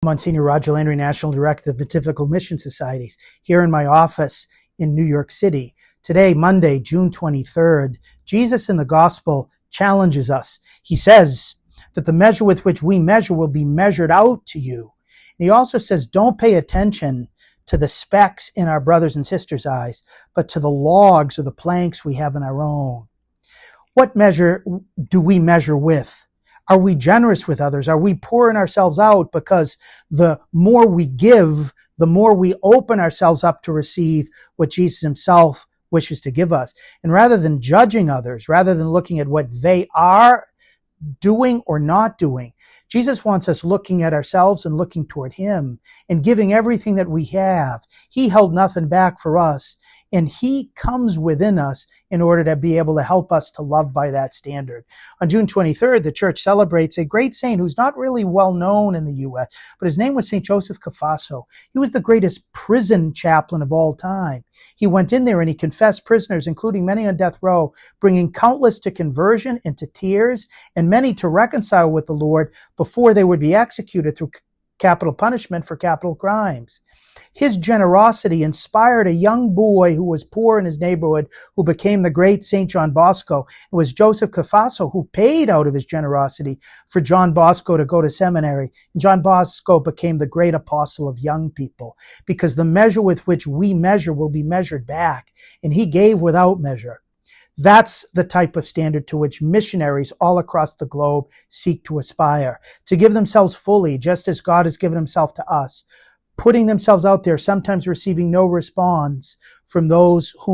Monsignor Landry, National Director of the Pontifical Mission Societies, here in my office in New York City. Today, Monday, June 23rd, Jesus in the Gospel challenges us. He says that the measure with which we measure will be measured out to you. And he also says, don't pay attention to the specks in our brothers and sisters' eyes, but to the logs or the planks we have in our own. What measure do we measure with? Are we generous with others? Are we pouring ourselves out? Because the more we give, the more we open ourselves up to receive what Jesus himself wishes to give us. And rather than judging others, rather than looking at what they are doing or not doing, Jesus wants us looking at ourselves and looking toward him and giving everything that we have. He held nothing back for us, and he comes within us in order to be able to help us to love by that standard. On June 23rd, the church celebrates a great saint who's not really well known in the U.S., but his name was St. Joseph Cafasso. He was the greatest prison chaplain of all time. He went in there and he confessed prisoners, including many on death row, bringing countless to conversion and to tears, and many to reconcile with the Lord before they would be executed through capital punishment for capital crimes. His generosity inspired a young boy who was poor in his neighborhood who became the great St. John Bosco. It was Joseph Cafasso who paid out of his generosity for John Bosco to go to seminary. And John Bosco became the great apostle of young people, because the measure with which we measure will be measured back. And he gave without measure. That's the type of standard to which missionaries all across the globe seek to aspire, to give themselves fully, just as God has given himself to us, putting themselves out there, sometimes receiving no response from those for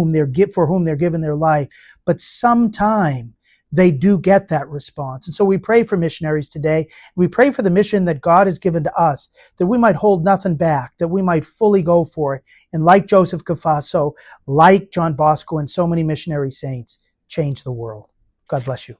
whom they're given their life, but sometime they do get that response. And so we pray for missionaries today. We pray for the mission that God has given to us, that we might hold nothing back, that we might fully go for it. And like Joseph Cafasso, like John Bosco and so many missionary saints, change the world. God bless you.